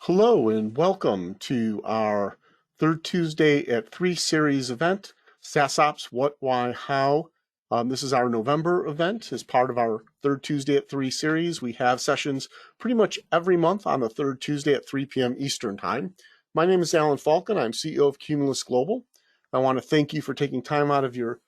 Hello and welcome to our third Tuesday at 3 series event, SaaSOps What, Why, How. This is our November event as part of our third Tuesday at 3 series. We have sessions pretty much every month on the third Tuesday at 3 p.m. Eastern Time. My name is Alan Falcon. I'm CEO of Cumulus Global. I want to thank you for taking time out of your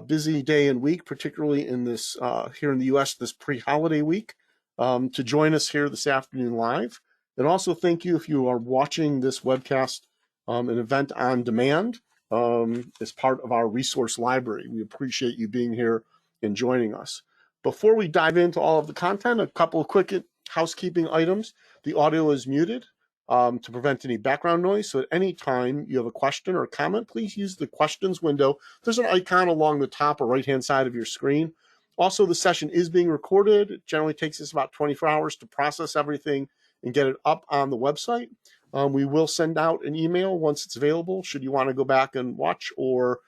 busy day and week, particularly in this here in the U.S. this pre-holiday week, to join us here this afternoon live. And also thank you if you are watching this webcast, an event on demand as part of our resource library. We appreciate you being here and joining us. Before we dive into all of the content, a couple of quick housekeeping items. The audio is muted to prevent any background noise. So at any time you have a question or a comment, please use the questions window. There's an icon along the top or right-hand side of your screen. Also, the session is being recorded. It generally takes us about 24 hours to process everything and get it up on the website. We will send out an email once it's available, should you want to go back and watch or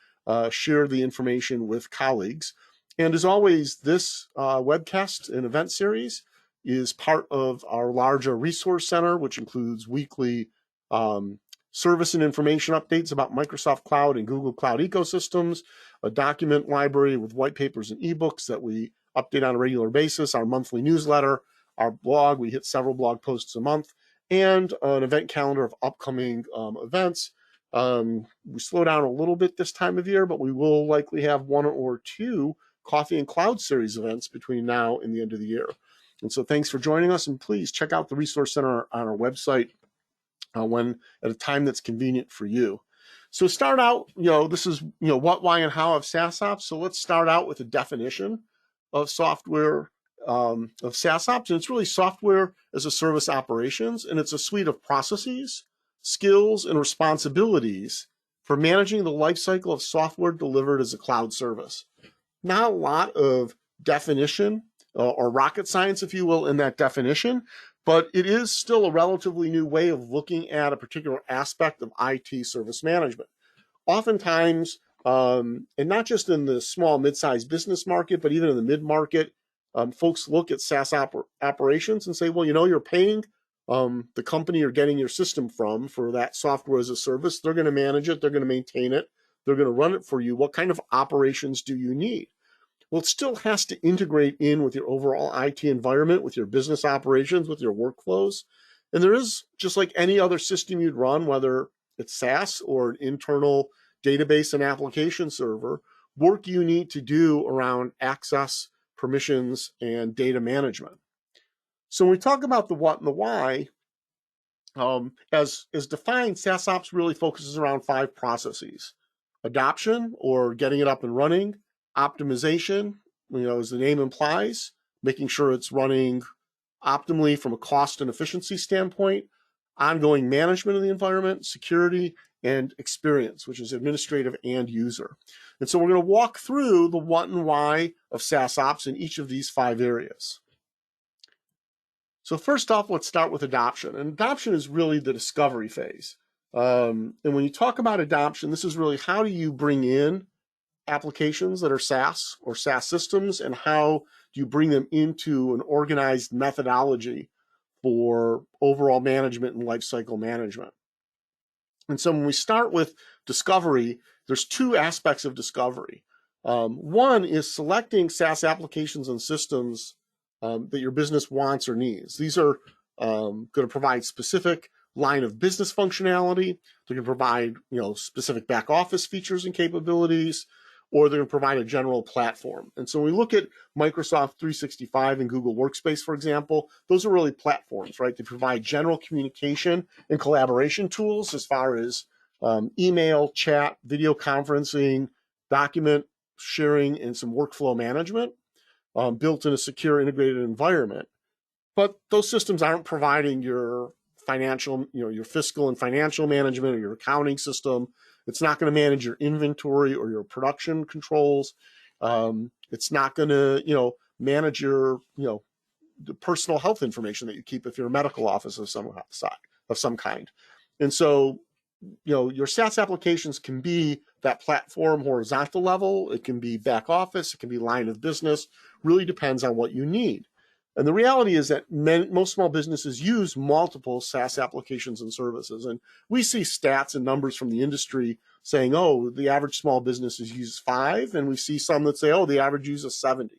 share the information with colleagues. And as always, this webcast and event series is part of our larger resource center, which includes weekly service and information updates about Microsoft Cloud and Google Cloud ecosystems, a document library with white papers and ebooks that we update on a regular basis, our monthly newsletter, our blog. We hit several blog posts a month, and an event calendar of upcoming events. We slow down a little bit this time of year, but we will likely have one or two Coffee and Cloud series events between now and the end of the year. And so thanks for joining us, and please check out the Resource Center on our website when at a time that's convenient for you. So start out, this is, what, why, and how of SaaSOps. So let's start out with a definition of software of SaaSOps, and it's really software as a service operations, and it's a suite of processes, skills, and responsibilities for managing the lifecycle of software delivered as a cloud service. Not a lot of definition or rocket science, if you will, in that definition, but it is still a relatively new way of looking at a particular aspect of IT service management. Oftentimes, and not just in the small mid-sized business market, but even in the mid-market, folks look at SaaS operations and say, well, you're paying the company you're getting your system from for that software as a service. They're going to manage it. They're going to maintain it. They're going to run it for you. What kind of operations do you need? Well, it still has to integrate in with your overall IT environment, with your business operations, with your workflows. And there is, just like any other system you'd run, whether it's SaaS or an internal database and application server, work you need to do around access, permissions, and data management. So when we talk about the what and the why, as defined, SaaSOps really focuses around 5 processes: adoption, or getting it up and running; optimization, as the name implies, making sure it's running optimally from a cost and efficiency standpoint; ongoing management of the environment; security; and experience, which is administrative and user. And so we're going to walk through the what and why of SaaSOps in each of these 5 areas. So first off, let's start with adoption. And adoption is really the discovery phase. And when you talk about adoption, this is really how do you bring in applications that are SaaS or SaaS systems, and how do you bring them into an organized methodology for overall management and lifecycle management. And so when we start with discovery, there's 2 aspects of discovery. One is selecting SaaS applications and systems that your business wants or needs. These are going to provide specific line of business functionality. They're going to provide specific back office features and capabilities, or they're going to provide a general platform. And so when we look at Microsoft 365 and Google Workspace, for example, those are really platforms, right? They provide general communication and collaboration tools as far as email, chat, video conferencing, document sharing, and some workflow management built in a secure integrated environment. But those systems aren't providing your financial, your fiscal and financial management or your accounting system. It's not going to manage your inventory or your production controls. It's not going to, manage your, the personal health information that you keep if you're a medical office of some kind. And so, your SaaS applications can be that platform horizontal level. It can be back office. It can be line of business. Really depends on what you need. And the reality is that most small businesses use multiple SaaS applications and services. And we see stats and numbers from the industry saying, oh, the average small business uses 5. And we see some that say, oh, the average uses 70.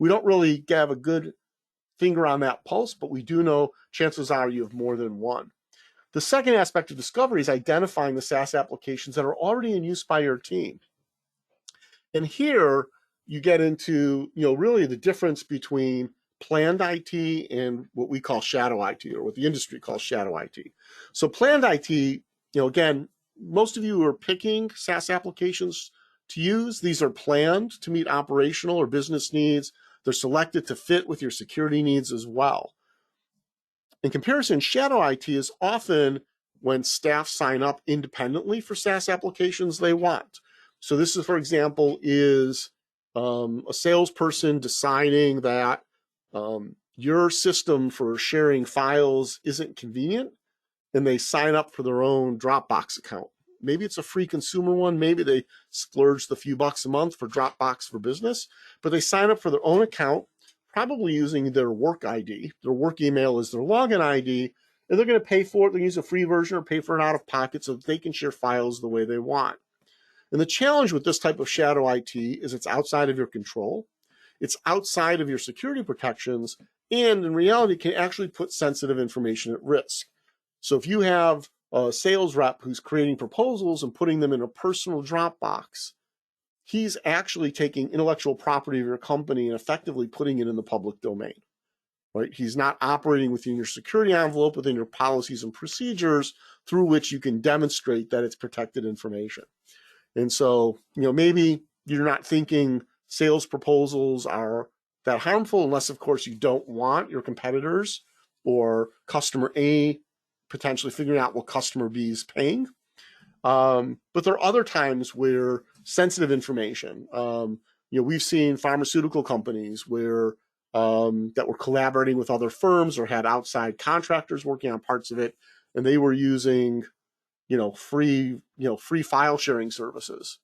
We don't really have a good finger on that pulse, but we do know chances are you have more than one. The second aspect of discovery is identifying the SaaS applications that are already in use by your team. And here you get into, really the difference between planned IT and what we call shadow IT, or what the industry calls shadow IT. So planned IT, again, most of you are picking SaaS applications to use. These are planned to meet operational or business needs. They're selected to fit with your security needs as well. In comparison, shadow IT is often when staff sign up independently for SaaS applications they want. So this is, for example, is a salesperson deciding that your system for sharing files isn't convenient, and they sign up for their own Dropbox account. Maybe it's a free consumer one. Maybe they splurge the few bucks a month for Dropbox for Business, but they sign up for their own account, probably using their work ID. Their work email is their login ID, and they're going to pay for it. They use a free version or pay for it out of pocket so that they can share files the way they want. And the challenge with this type of shadow IT is it's outside of your control. It's outside of your security protections, and in reality can actually put sensitive information at risk. So if you have a sales rep who's creating proposals and putting them in a personal Dropbox, he's actually taking intellectual property of your company and effectively putting it in the public domain, right? He's not operating within your security envelope, within your policies and procedures through which you can demonstrate that it's protected information. And so, maybe you're not thinking sales proposals are that harmful, unless, of course, you don't want your competitors or customer A potentially figuring out what customer B is paying. But there are other times where sensitive information, we've seen pharmaceutical companies where that were collaborating with other firms or had outside contractors working on parts of it, and they were using free file sharing services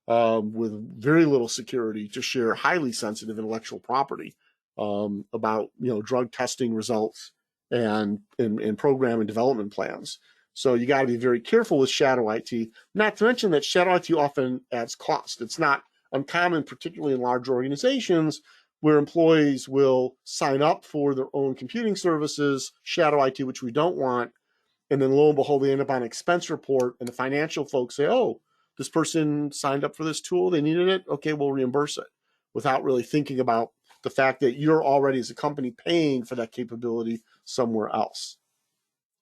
with very little security to share highly sensitive intellectual property about drug testing results and program and development plans. So you got to be very careful with shadow IT. Not to mention that shadow IT often adds cost. It's not uncommon, particularly in large organizations, where employees will sign up for their own computing services, shadow IT, which we don't want, and then lo and behold, they end up on an expense report, and the financial folks say, oh, this person signed up for this tool, they needed it, okay, we'll reimburse it, without really thinking about the fact that you're already, as a company, paying for that capability somewhere else.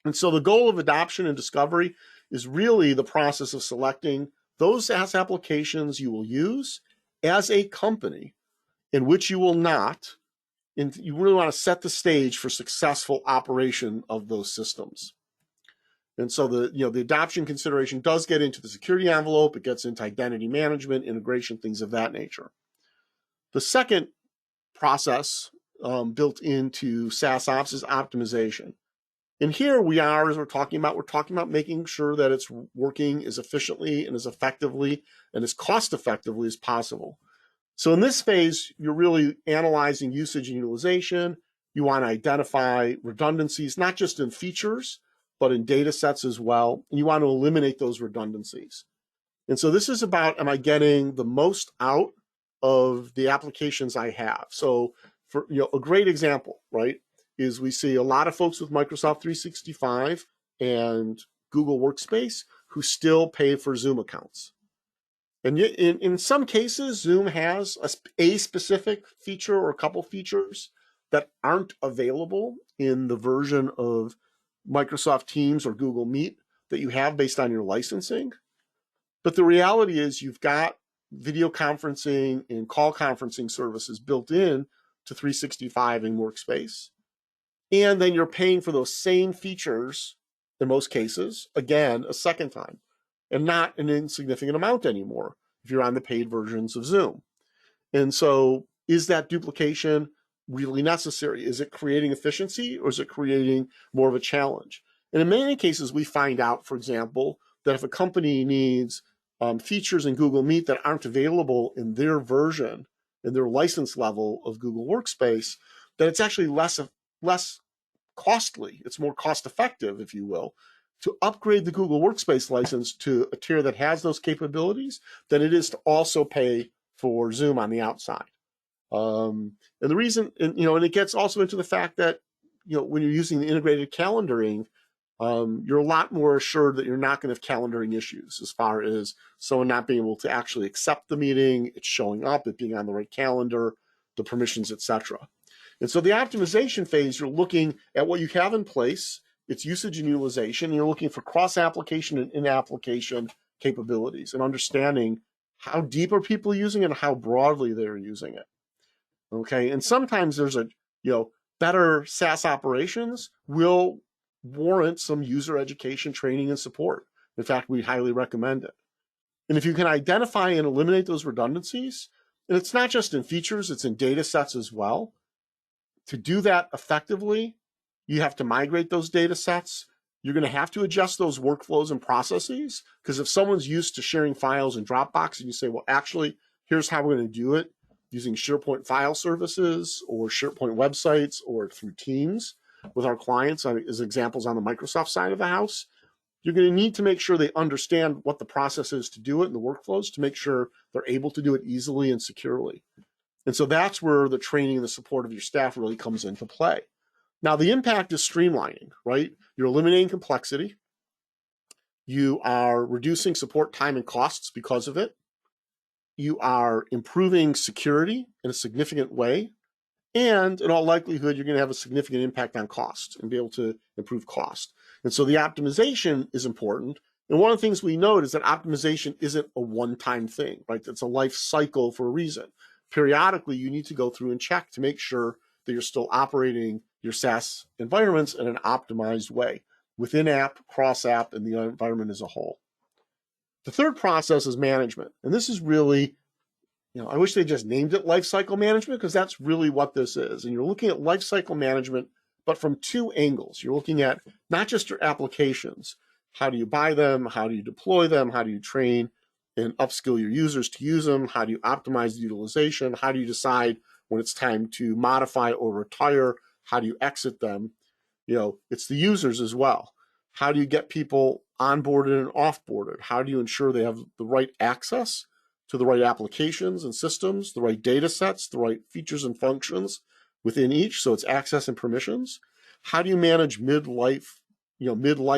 And so the goal of adoption and discovery is really the process of selecting those SaaS applications you will use as a company in which you will not, and you really want to set the stage for successful operation of those systems. And so the adoption consideration does get into the security envelope. It gets into identity management, integration, things of that nature. The second process built into SaaSOps is optimization. And here we are, as we're talking about making sure that it's working as efficiently and as effectively and as cost effectively as possible. So in this phase, you're really analyzing usage and utilization. You want to identify redundancies, not just in features, but in data sets as well. And you want to eliminate those redundancies. And so this is about, am I getting the most out of the applications I have? So for a great example, right, is we see a lot of folks with Microsoft 365 and Google Workspace who still pay for Zoom accounts. And in some cases, Zoom has a specific feature or a couple features that aren't available in the version of Microsoft Teams or Google Meet that you have based on your licensing. But the reality is you've got video conferencing and call conferencing services built in to 365 in Workspace. And then you're paying for those same features in most cases, again, a second time, and not an insignificant amount anymore if you're on the paid versions of Zoom. And so is that duplication really necessary? Is it creating efficiency, or is it creating more of a challenge? And in many cases, we find out, for example, that if a company needs features in Google Meet that aren't available in their version, in their license level of Google Workspace, that it's actually less costly. It's more cost effective, if you will, to upgrade the Google Workspace license to a tier that has those capabilities than it is to also pay for Zoom on the outside. And the reason, and it gets also into the fact that, when you're using the integrated calendaring, you're a lot more assured that you're not going to have calendaring issues as far as someone not being able to actually accept the meeting, it's showing up, it being on the right calendar, the permissions, etc. And so the optimization phase, you're looking at what you have in place, its usage and utilization, and you're looking for cross-application and in-application capabilities and understanding how deep are people using it and how broadly they're using it. Okay, and sometimes there's better SaaS operations will warrant some user education, training, and support. In fact, we highly recommend it. And if you can identify and eliminate those redundancies, and it's not just in features, it's in data sets as well. To do that effectively, you have to migrate those data sets. You're going to have to adjust those workflows and processes, because if someone's used to sharing files in Dropbox and you say, well, actually, here's how we're going to do it using SharePoint file services or SharePoint websites or through Teams with our clients as examples on the Microsoft side of the house, you're going to need to make sure they understand what the process is to do it and the workflows to make sure they're able to do it easily and securely. And so that's where the training and the support of your staff really comes into play. Now, the impact is streamlining, right? You're eliminating complexity. You are reducing support time and costs because of it. You are improving security in a significant way. And in all likelihood, you're going to have a significant impact on cost and be able to improve cost. And so the optimization is important. And one of the things we note is that optimization isn't a one-time thing, right? It's a life cycle for a reason. Periodically, you need to go through and check to make sure that you're still operating your SaaS environments in an optimized way within app, cross app, and the environment as a whole. The third process is management. And this is really, I wish they just named it lifecycle management, because that's really what this is. And you're looking at lifecycle management, but from two angles. You're looking at not just your applications. How do you buy them? How do you deploy them? How do you train and upskill your users to use them? How do you optimize the utilization? How do you decide when it's time to modify or retire? How do you exit them? It's the users as well. How do you get people onboarded and offboarded? How do you ensure they have the right access to the right applications and systems, the right data sets, the right features and functions within each, so it's access and permissions? How do you manage mid-life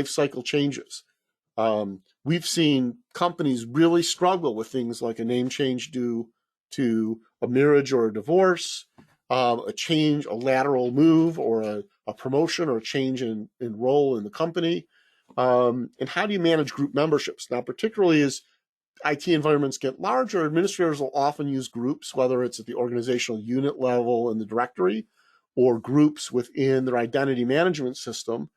cycle changes? We've seen companies really struggle with things like a name change due to a marriage or a divorce, a change, a lateral move, or a promotion or a change in role in the company. And how do you manage group memberships? Now, particularly as IT environments get larger, administrators will often use groups, whether it's at the organizational unit level in the directory or groups within their identity management system.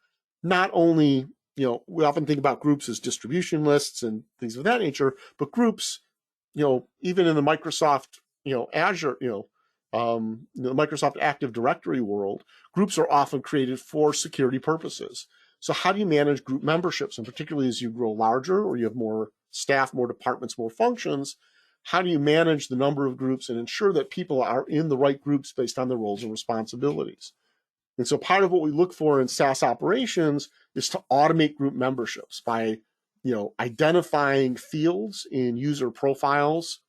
Not only, we often think about groups as distribution lists and things of that nature, but groups, even in the Microsoft, Azure, the Microsoft Active Directory world, groups are often created for security purposes. So how do you manage group memberships? And particularly as you grow larger or you have more staff, more departments, more functions, how do you manage the number of groups and ensure that people are in the right groups based on their roles and responsibilities? And so part of what we look for in SaaS operations is to automate group memberships by, identifying fields in user profiles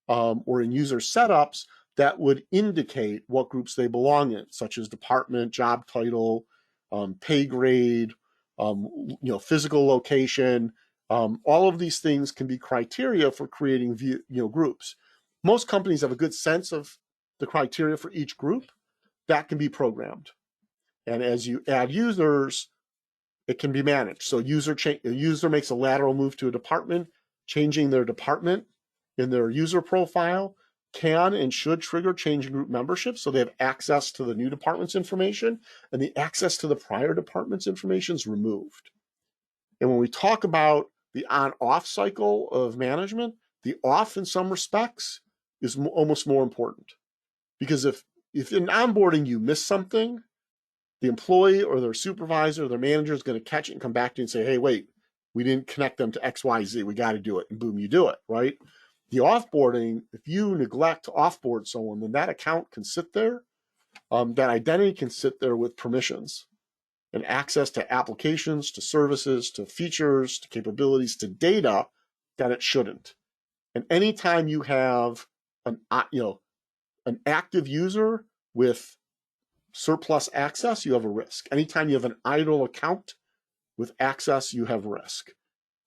or in user setups that would indicate what groups they belong in, such as department, job title, pay grade, physical location. All of these things can be criteria for creating groups. Most companies have a good sense of the criteria for each group. That can be programmed. And as you add users, it can be managed. So a user makes a lateral move to a department, changing their department in their user profile can and should trigger change in group membership, so they have access to the new department's information, and the access to the prior department's information is removed. And when we talk about the on-off cycle of management, the off in some respects is almost more important. Because if in onboarding you miss something, the employee or their supervisor or their manager is going to catch it and come back to you and say, hey, wait, we didn't connect them to XYZ. We got to do it. And boom, you do it, right? The offboarding, if you neglect to offboard someone, then that account can sit there that identity can sit there with permissions and access to applications, to services, to features, to capabilities, to data that it shouldn't. And anytime you have an active user with surplus access, you have a risk. Anytime you have an idle account with access, you have risk.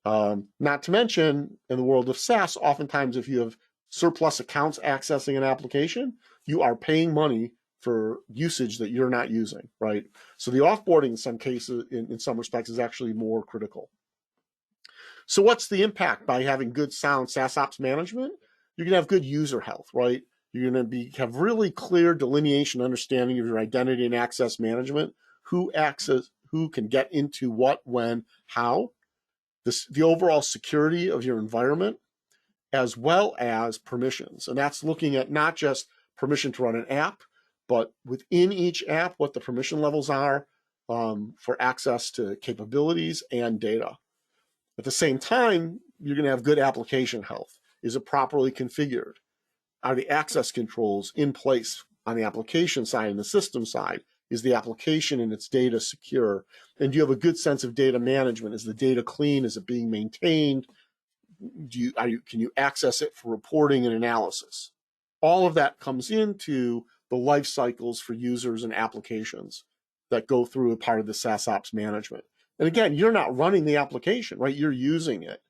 Not to mention, in the world of SaaS, oftentimes if you have surplus accounts accessing an application, you are paying money for usage that you're not using, right? So the offboarding in some cases, in some respects, is actually more critical. So what's the impact by having good, sound SaaSOps management? You're going to have good user health, right? You're going to have really clear delineation, understanding of your identity and access management, who can get into what, when, how, the overall security of your environment, as well as permissions. And that's looking at not just permission to run an app, but within each app, what the permission levels are for access to capabilities and data. At the same time, you're going to have good application health. Is it properly configured? Are the access controls in place on the application side and the system side? Is the application and its data secure? And do you have a good sense of data management? Is the data clean? Is it being maintained? Can you access it for reporting and analysis? All of that comes into the life cycles for users and applications that go through a part of the SaaSOps management. And again, you're not running the application, right? You're using it.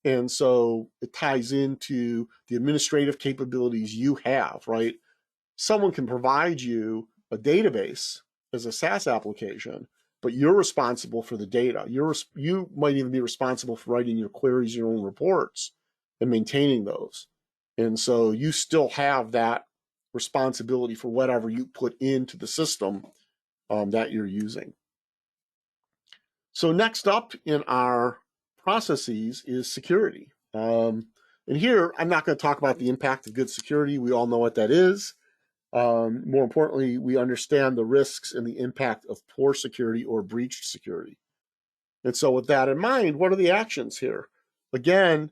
And so it ties into the administrative capabilities you have, right? Someone can provide you a database as a SaaS application, but you're responsible for the data. You might even be responsible for writing your queries, your own reports, and maintaining those. And so you still have that responsibility for whatever you put into the system that you're using. So next up in our processes is security. And here, I'm not going to talk about the impact of good security. We all know what that is. More importantly, we understand the risks and the impact of poor security or breached security. And so with that in mind, what are the actions here? Again,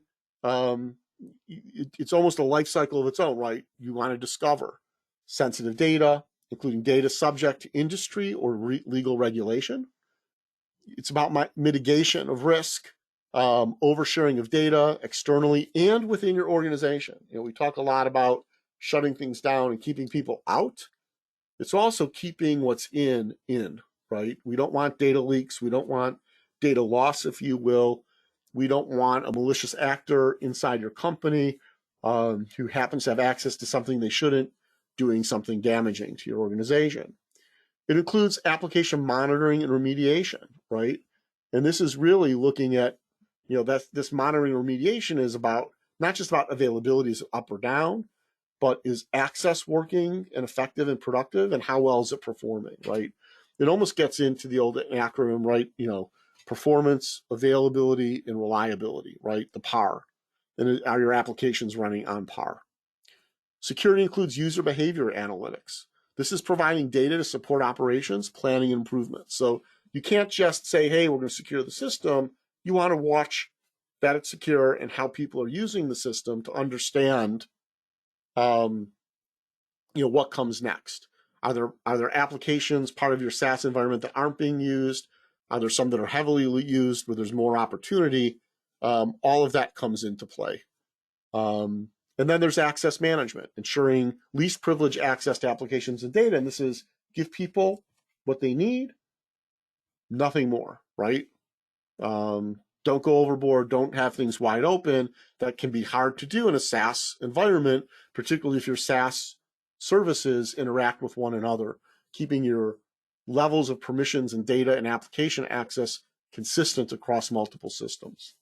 it's almost a life cycle of its own, right? You want to discover sensitive data, including data subject to industry or legal regulation. It's about mitigation of risk, oversharing of data externally and within your organization. We talk a lot about shutting things down and keeping people out. It's also keeping what's in, right? We don't want data leaks. We don't want data loss, if you will. We don't want a malicious actor inside your company who happens to have access to something they shouldn't, doing something damaging to your organization. It includes application monitoring and remediation, right? And this is really looking at, this monitoring and remediation is about not just about availability, is it up or down, but is access working and effective and productive, and how well is it performing, right? It almost gets into the old acronym, right? Performance, availability, and reliability, right? The PAR. And are your applications running on PAR? Security includes user behavior analytics. This is providing data to support operations, planning, and improvement. So you can't just say, hey, we're going to secure the system. You want to watch that it's secure and how people are using the system to understand what comes next. Are there applications part of your SaaS environment that aren't being used? Are there some that are heavily used where there's more opportunity? All of that comes into play. And then there's access management, ensuring least privileged access to applications and data. And this is give people what they need, nothing more, right? Don't go overboard. Don't have things wide open. That can be hard to do in a SaaS environment, particularly if your SaaS services interact with one another, keeping your levels of permissions and data and application access consistent across multiple systems.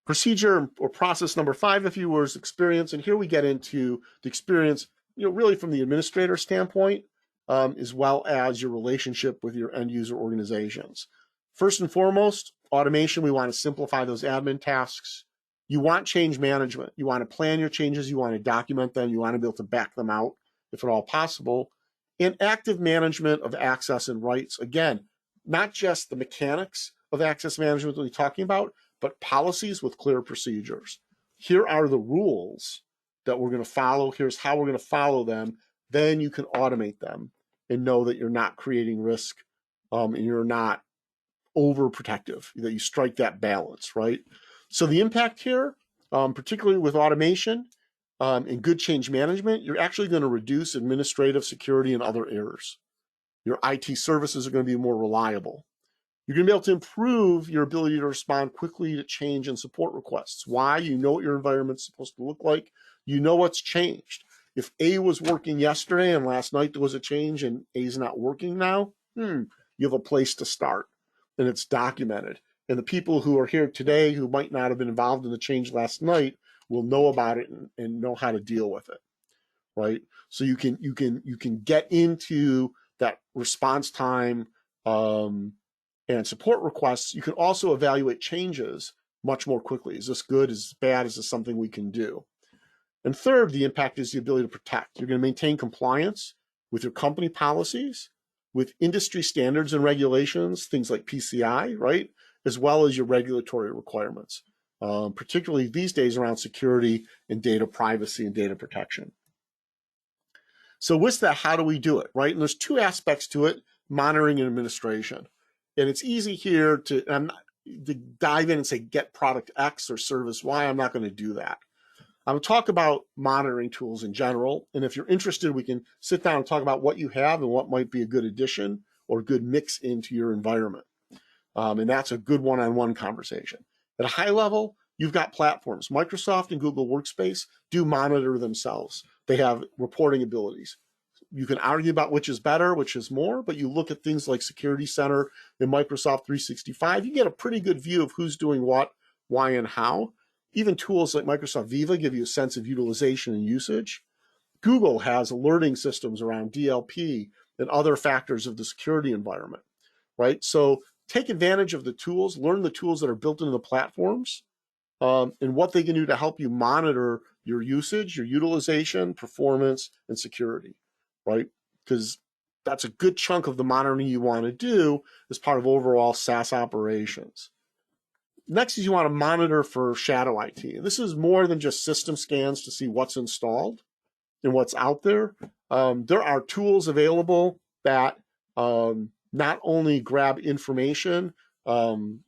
Procedure or process number 5, if you will, is experience. And here we get into the experience, really from the administrator standpoint, as well as your relationship with your end user organizations. First and foremost, automation. We want to simplify those admin tasks. You want change management. You want to plan your changes. You want to document them. You want to be able to back them out if at all possible. And active management of access and rights. Again, not just the mechanics of access management that we're talking about, but policies with clear procedures. Here are the rules that we're going to follow. Here's how we're going to follow them. then you can automate them and know that you're not creating risk, and you're not overprotective, that you strike that balance, right? So the impact here, particularly with automation and good change management, you're actually going to reduce administrative, security, and other errors. Your IT services are going to be more reliable. You're going to be able to improve your ability to respond quickly to change and support requests. Why? You know what your environment's supposed to look like. You know what's changed. If A was working yesterday and last night there was a change and A is not working now, you have a place to start, and it's documented. And the people who are here today who might not have been involved in the change last night will know about it and know how to deal with it, right? So you can get into that response time and support requests. You can also evaluate changes much more quickly. Is this good? Is this bad? Is this something we can do? And third, the impact is the ability to protect. You're going to maintain compliance with your company policies, with industry standards and regulations, things like PCI, right? As well as your regulatory requirements, particularly these days around security and data privacy and data protection. So with that, how do we do it, right? And there's two aspects to it, monitoring and administration. And it's easy here to dive in and say, get product X or service Y. I'm not going to do that. I'm going to talk about monitoring tools in general. And if you're interested, we can sit down and talk about what you have and what might be a good addition or good mix into your environment. And that's a good one-on-one conversation. At a high level, you've got platforms. Microsoft and Google Workspace do monitor themselves. They have reporting abilities. You can argue about which is better, which is more, but you look at things like Security Center and Microsoft 365, you get a pretty good view of who's doing what, why, and how. Even tools like Microsoft Viva give you a sense of utilization and usage. Google has alerting systems around DLP and other factors of the security environment, right? So take advantage of the tools, learn the tools that are built into the platforms, and what they can do to help you monitor your usage, your utilization, performance, and security, right? Because that's a good chunk of the monitoring you want to do as part of overall SaaS operations. Next is you want to monitor for shadow IT. And this is more than just system scans to see what's installed and what's out there. There are tools available that not only grab information, from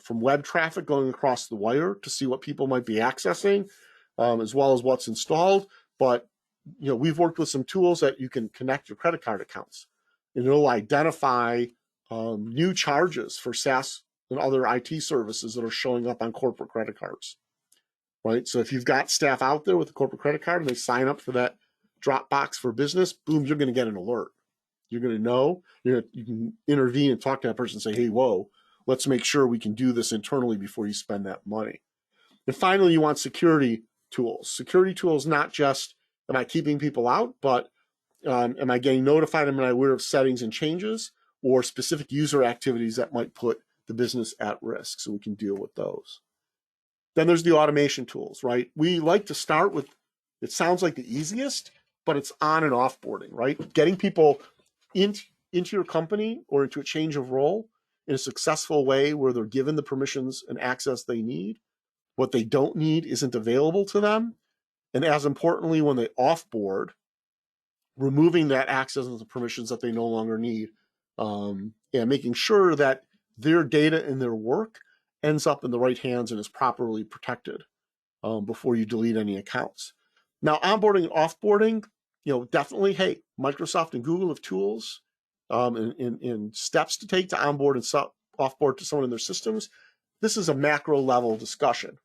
web traffic going across the wire to see what people might be accessing, as well as what's installed. But we've worked with some tools that you can connect your credit card accounts, and it'll identify new charges for SaaS and other IT services that are showing up on corporate credit cards, right? So if you've got staff out there with a corporate credit card and they sign up for that Dropbox for Business, boom, you're going to get an alert. You're going to know. You can intervene and talk to that person and say, hey, whoa, let's make sure we can do this internally before you spend that money. And finally, you want security tools. Security tools, not just am I keeping people out, but am I getting notified? Am I aware of settings and changes or specific user activities that might put the business at risk, so we can deal with those. Then there's the automation tools, right? We like to start with, it sounds like the easiest, but it's on and offboarding, right? Getting people into your company or into a change of role in a successful way where they're given the permissions and access they need. What they don't need isn't available to them. And as importantly, when they offboard, removing that access and the permissions that they no longer need, and making sure that their data and their work ends up in the right hands and is properly protected before you delete any accounts. Now, onboarding and offboarding, definitely, hey, Microsoft and Google have tools and steps to take to onboard and offboard to someone in their systems. This is a macro level discussion.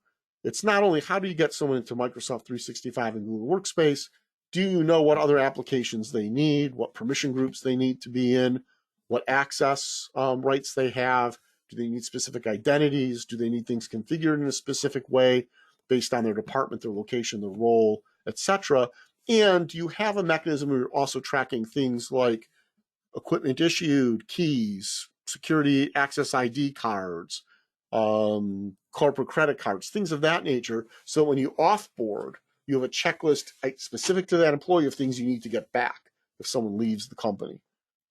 It's not only how do you get someone into Microsoft 365 and Google Workspace, do you know what other applications they need, what permission groups they need to be in, what access rights they have, do they need specific identities, do they need things configured in a specific way based on their department, their location, their role, etc. And do you have a mechanism where you're also tracking things like equipment issued, keys, security access ID cards, corporate credit cards, things of that nature, so when you offboard, you have a checklist specific to that employee of things you need to get back if someone leaves the company.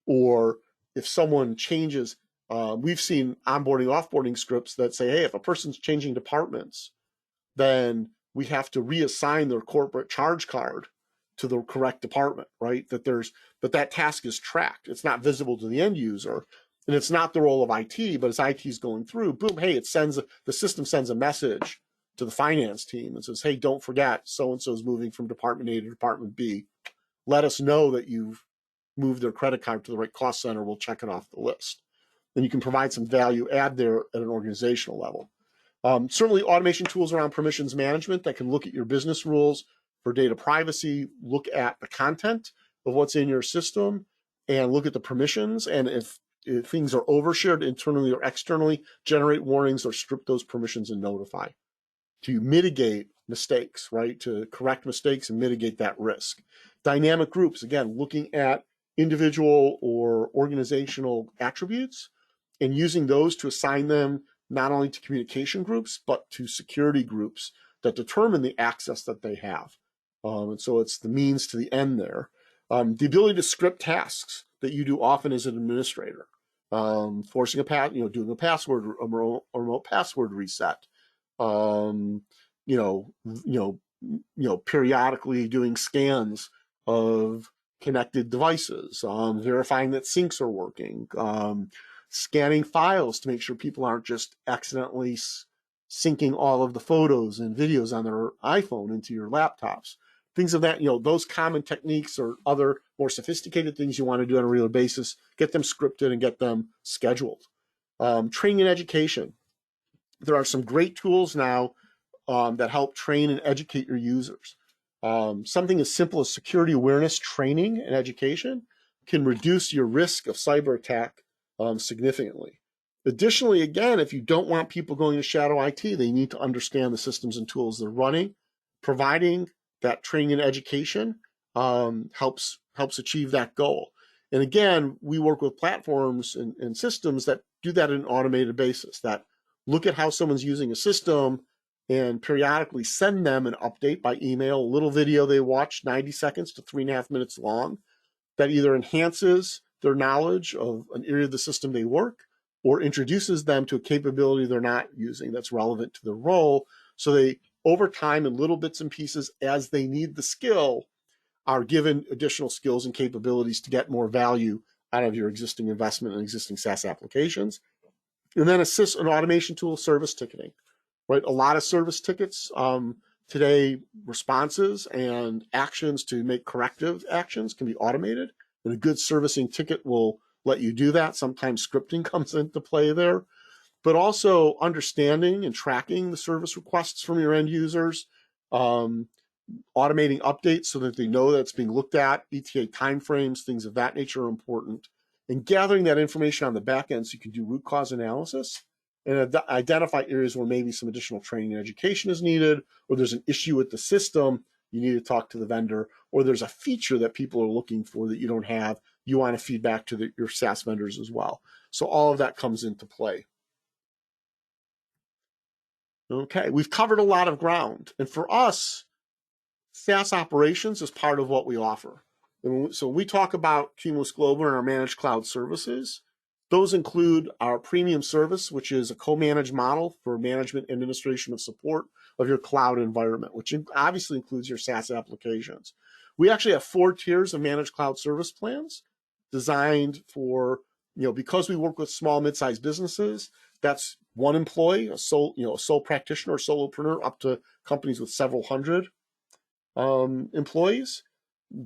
Or if someone changes, we've seen onboarding, offboarding scripts that say, hey, if a person's changing departments, then we have to reassign their corporate charge card to the correct department, right? That task is tracked. It's not visible to the end user, and it's not the role of IT, but as IT is going through, boom, hey, the system sends a message to the finance team and says, hey, don't forget, so-and-so is moving from department A to department B. Let us know that you've moved their credit card to the right cost center. We'll check it off the list. And you can provide some value add there at an organizational level. Certainly automation tools around permissions management that can look at your business rules for data privacy, look at the content of what's in your system, and look at the permissions. And if things are overshared internally or externally, generate warnings or strip those permissions and notify to mitigate mistakes, right? To correct mistakes and mitigate that risk. Dynamic groups, again, looking at individual or organizational attributes and using those to assign them not only to communication groups, but to security groups that determine the access that they have. And so it's the means to the end there. The ability to script tasks that you do often as an administrator, forcing doing a password, a remote password reset, periodically doing scans of connected devices, verifying that syncs are working, scanning files to make sure people aren't just accidentally syncing all of the photos and videos on their iPhone into your laptops. Things of that, those common techniques or other more sophisticated things you want to do on a regular basis, get them scripted and get them scheduled. Training and education. There are some great tools now that help train and educate your users. Something as simple as security awareness training and education can reduce your risk of cyber attack significantly. Additionally, again, if you don't want people going to shadow IT, they need to understand the systems and tools they're running. Providing that training and education helps achieve that goal. And again, we work with platforms and systems that do that on an automated basis, that look at how someone's using a system and periodically send them an update by email, a little video they watch, 90 seconds to 3.5 minutes long, that either enhances their knowledge of an area of the system they work or introduces them to a capability they're not using that's relevant to their role. So they, over time, in little bits and pieces, as they need the skill, are given additional skills and capabilities to get more value out of your existing investment and existing SaaS applications. And then assist an automation tool, service ticketing, right? A lot of service tickets today, responses and actions to make corrective actions can be automated, and a good servicing ticket will let you do that. Sometimes scripting comes into play there, but also understanding and tracking the service requests from your end users, automating updates so that they know that it's being looked at, ETA timeframes, things of that nature are important, and gathering that information on the back end so you can do root cause analysis and identify areas where maybe some additional training and education is needed, or there's an issue with the system, you need to talk to the vendor, or there's a feature that people are looking for that you don't have, you want to feed back to your SaaS vendors as well. So all of that comes into play. Okay, we've covered a lot of ground. And for us, SaaS Operations is part of what we offer. And so when we talk about Cumulus Global and our managed cloud services, those include our premium service, which is a co-managed model for management and administration of support of your cloud environment, which obviously includes your SaaS applications. We actually have 4 tiers of managed cloud service plans designed for, because we work with small, mid-sized businesses, that's one employee, a sole practitioner or solopreneur, up to companies with several hundred employees.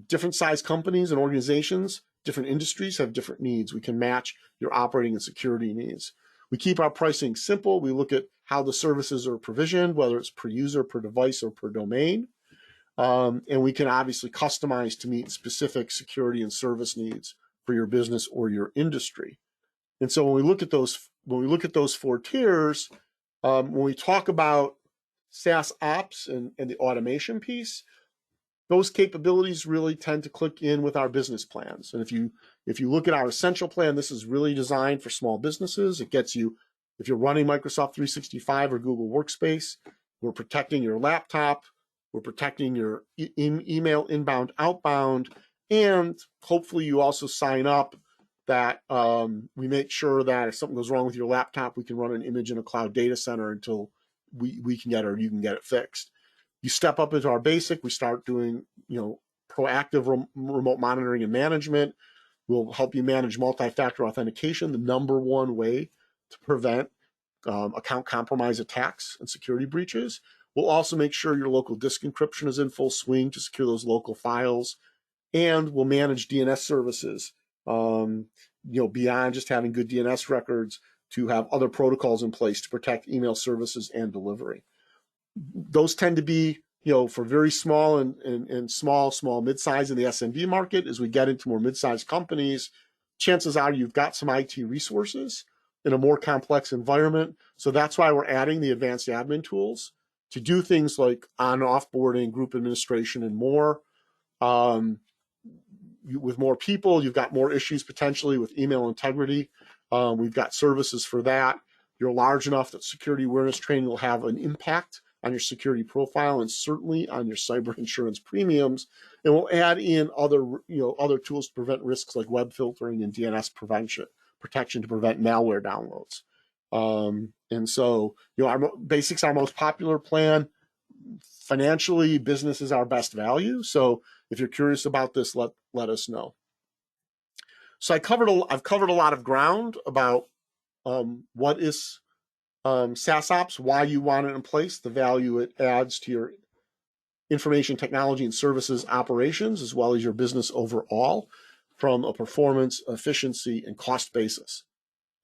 Different size companies and organizations, different industries have different needs. We can match your operating and security needs. We keep our pricing simple. We look at how the services are provisioned, whether it's per user, per device, or per domain. And we can obviously customize to meet specific security and service needs for your business or your industry. And so when we look at those 4 tiers, when we talk about SaaS ops and the automation piece, those capabilities really tend to click in with our business plans. And if you look at our essential plan, this is really designed for small businesses. It gets you, if you're running Microsoft 365 or Google Workspace, we're protecting your laptop, we're protecting your email inbound, outbound, and hopefully you also sign up that we make sure that if something goes wrong with your laptop, we can run an image in a cloud data center until we can get it or you can get it fixed. You step up into our basic, we start doing, proactive remote monitoring and management. We'll help you manage multi-factor authentication, the #1 way to prevent account compromise attacks and security breaches. We'll also make sure your local disk encryption is in full swing to secure those local files, and we'll manage DNS services. Beyond just having good DNS records, to have other protocols in place to protect email services and delivery. Those tend to be, for very small and small mid-size in the SMB market. As we get into more mid-sized companies, chances are you've got some IT resources in a more complex environment. So that's why we're adding the advanced admin tools to do things like on offboarding, group administration, and more. With more people, you've got more issues potentially with email integrity. We've got services for that. You're large enough that security awareness training will have an impact on your security profile and certainly on your cyber insurance premiums. And we'll add in other tools to prevent risks like web filtering and DNS protection to prevent malware downloads. And so, our Basics, our most popular plan. Financially, business is our best value. So if you're curious about this, let us know. So I've covered a lot of ground about what is SaaSOps, why you want it in place, the value it adds to your information technology and services operations, as well as your business overall, from a performance, efficiency, and cost basis.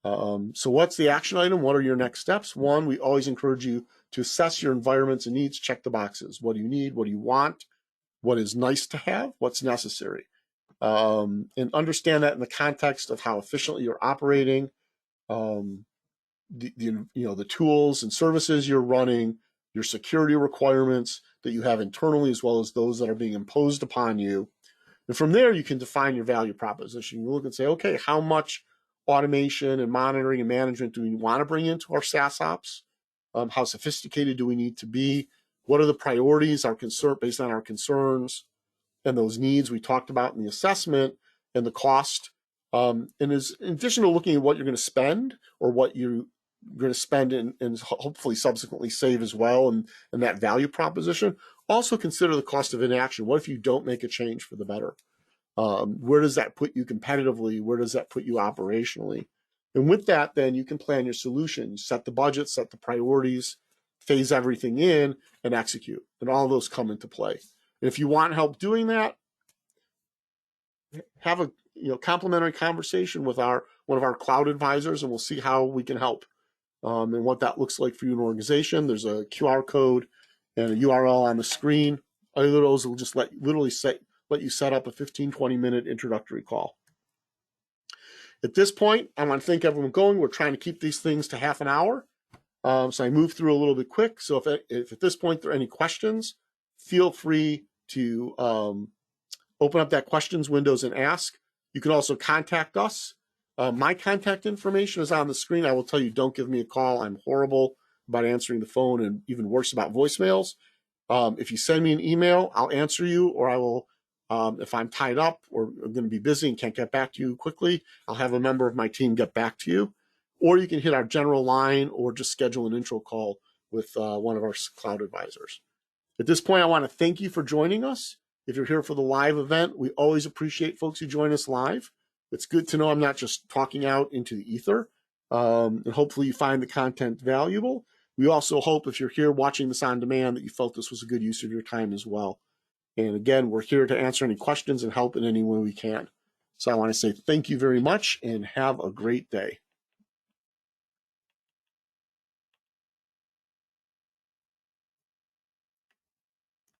So what's the action item? What are your next steps? One, we always encourage you to assess your environments and needs, check the boxes. What do you need? What do you want? What is nice to have? What's necessary? And understand that in the context of how efficiently you're operating, the tools and services you're running, your security requirements that you have internally, as well as those that are being imposed upon you. And from there, you can define your value proposition. You look and say, okay, how much automation and monitoring and management do we want to bring into our SaaSOps? How sophisticated do we need to be? What are the priorities, based on our concerns and those needs we talked about in the assessment, and the cost? In addition to looking at what you're going to spend, or what you're going to spend and hopefully subsequently save as well, and that value proposition, also consider the cost of inaction. What if you don't make a change for the better? Where does that put you competitively? Where does that put you operationally? And with that, then you can plan your solutions, set the budget, set the priorities, phase everything in, and execute. And all of those come into play. And if you want help doing that, have a complimentary conversation with one of our cloud advisors, and we'll see how we can help and what that looks like for your organization. There's a QR code and a URL on the screen. Either of those will just let you set up a 15-20 minute introductory call. At this point, I want to thank everyone going. We're trying to keep these things to half an hour. So I moved through a little bit quick. So if at this point there are any questions, feel free to open up that questions windows and ask. You can also contact us. My contact information is on the screen. I will tell you, don't give me a call. I'm horrible about answering the phone, and even worse about voicemails. If you send me an email, I'll answer you, or I will, if I'm tied up or I'm going to be busy and can't get back to you quickly, I'll have a member of my team get back to you. Or you can hit our general line or just schedule an intro call with one of our cloud advisors. At this point, I want to thank you for joining us. If you're here for the live event, we always appreciate folks who join us live. It's good to know I'm not just talking out into the ether, and hopefully you find the content valuable. We also hope, if you're here watching this on demand, that you felt this was a good use of your time as well. And again, we're here to answer any questions and help in any way we can. So I want to say thank you very much and have a great day.